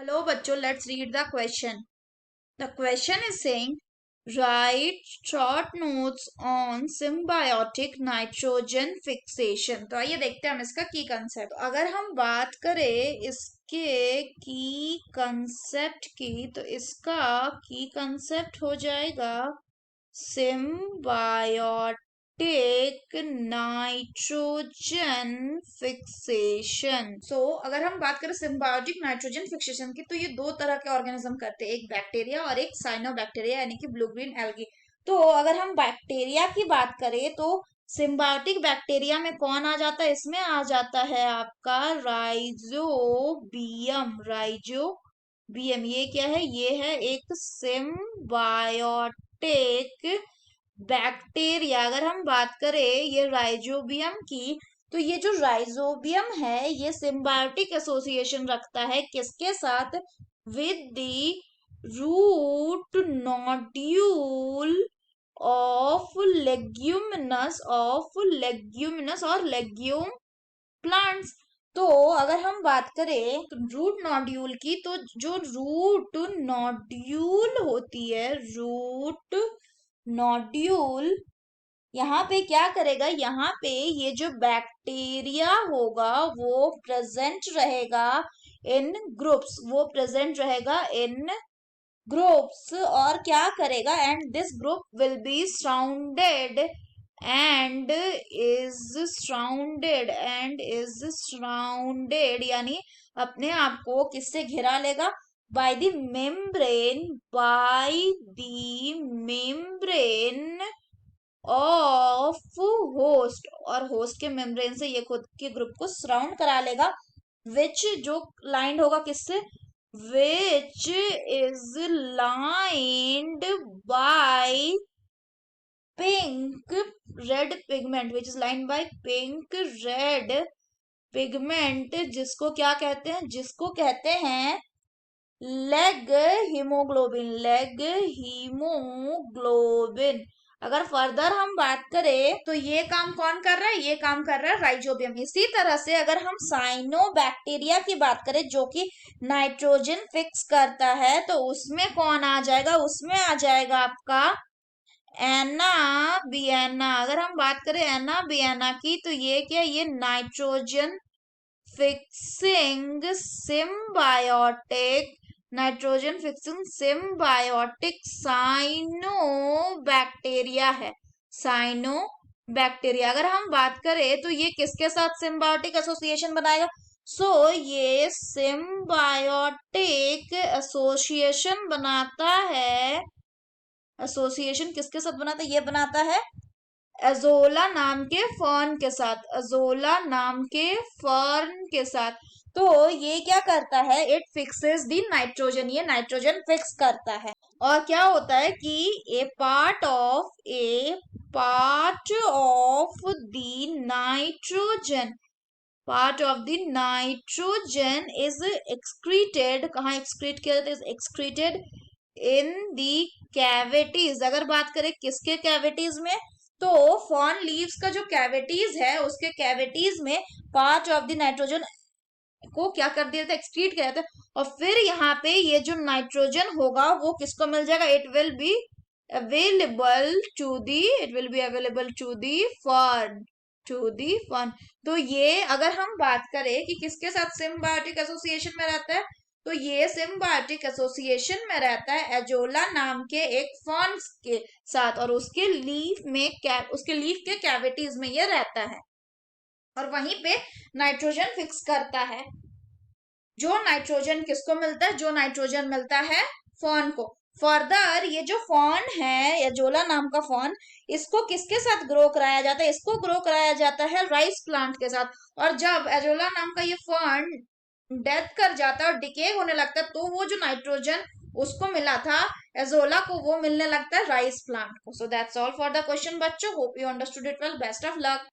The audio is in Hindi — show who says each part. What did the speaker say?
Speaker 1: Hello, bachcho. Let's read the question. The question is saying, write short notes on symbiotic nitrogen fixation. तो आइए देखते हैं हम इसका की कंसेप्ट। अगर हम बात करें इसके की कंसेप्ट की, तो इसका की कंसेप्ट हो जाएगा symbiotic नाइट्रोजन फिक्सेशन। अगर हम बात करें सिम्बायोटिक नाइट्रोजन फिक्सेशन की, तो ये दो तरह के ऑर्गेनिज्म करते हैं, एक बैक्टीरिया और एक साइनोबैक्टीरिया यानी कि ब्लू ग्रीन एल्गी। तो अगर हम बैक्टीरिया की बात करें तो सिम्बायोटिक बैक्टीरिया में कौन आ जाता है? इसमें आ जाता है आपका राइजोबियम। ये क्या है? ये है एक सिम्बायोटिक बैक्टीरिया। अगर हम बात करें ये राइजोबियम की, तो ये जो राइजोबियम है ये सिम्बायोटिक एसोसिएशन रखता है किसके साथ? With the root nodule of leguminous और लेग्यूम प्लांट्स। तो अगर हम बात करें तो रूट नोड्यूल की, तो जो रूट नोड्यूल होती है, रूट नोड्यूल यहाँ पे क्या करेगा? यहाँ पे ये जो बैक्टीरिया होगा वो प्रेजेंट रहेगा इन ग्रुप्स, और क्या करेगा? And this group will be surrounded यानी अपने आप को किससे घिरा लेगा? By the membrane of host, और होस्ट के मेम्ब्रेन से ये खुद के ग्रुप को सराउंड करा लेगा। विच जो लाइंड होगा किससे? Which is lined by pink red pigment, which is lined by pink red pigment, जिसको क्या कहते हैं? जिसको कहते हैं लेग हीमोग्लोबिन। अगर फर्दर हम बात करें तो ये काम कौन कर रहा है? ये काम कर रहा है राइजोबियम। इसी तरह से अगर हम साइनोबैक्टीरिया की बात करें जो कि नाइट्रोजन फिक्स करता है, तो उसमें कौन आ जाएगा? उसमें आ जाएगा आपका एनाबियाना। अगर हम बात करें एनाबियाना की, तो ये क्या? ये नाइट्रोजन फिक्सिंग सिम्बायोटिक साइनोबैक्टीरिया है। साइनोबैक्टीरिया अगर हम बात करें तो ये किसके साथ सिम्बायोटिक एसोसिएशन बनाएगा? ये सिम्बायोटिक एसोसिएशन बनाता है। एसोसिएशन किसके साथ बनाता है? ये बनाता है एजोला नाम के फर्न के साथ। तो ये क्या करता है? इट फिक्सेस दी नाइट्रोजन, ये नाइट्रोजन फिक्स करता है। और क्या होता है कि a part of the nitrogen is excreted. कहाँ एक्सक्रीट किया जाता है? Is excreted in the cavities. अगर बात करें किसके कैविटीज में, तो फॉर्न लीव्स का जो कैविटीज है उसके कैविटीज में पार्ट ऑफ द नाइट्रोजन को क्या कर दिया था? एक्सक्रीट किया था। और फिर यहाँ पे ये जो नाइट्रोजन होगा वो किसको मिल जाएगा? It will be available to the fern. तो ये अगर हम बात करें कि किसके साथ सिम्बायोटिक एसोसिएशन में रहता है, तो ये सिम्बायोटिक एसोसिएशन में रहता है एजोला नाम के एक फर्न के साथ, और उसके लीफ के कैविटीज में ये रहता है और वहीं पे नाइट्रोजन फिक्स करता है। जो नाइट्रोजन किसको मिलता है? जो नाइट्रोजन मिलता है फॉर्न को। फर्दर ये जो फॉर्न है, एजोला नाम का फॉर्न, इसको किसके साथ ग्रो कराया जाता है? इसको ग्रो कराया जाता है राइस प्लांट के साथ। और जब एजोला नाम का ये फॉर्न डेथ कर जाता है और डिके होने लगता है, तो वो जो नाइट्रोजन उसको मिला था एजोला को, वो मिलने लगता है राइस प्लांट को। So that's all for the question बच्चों। Hope you understood it well. Best of luck.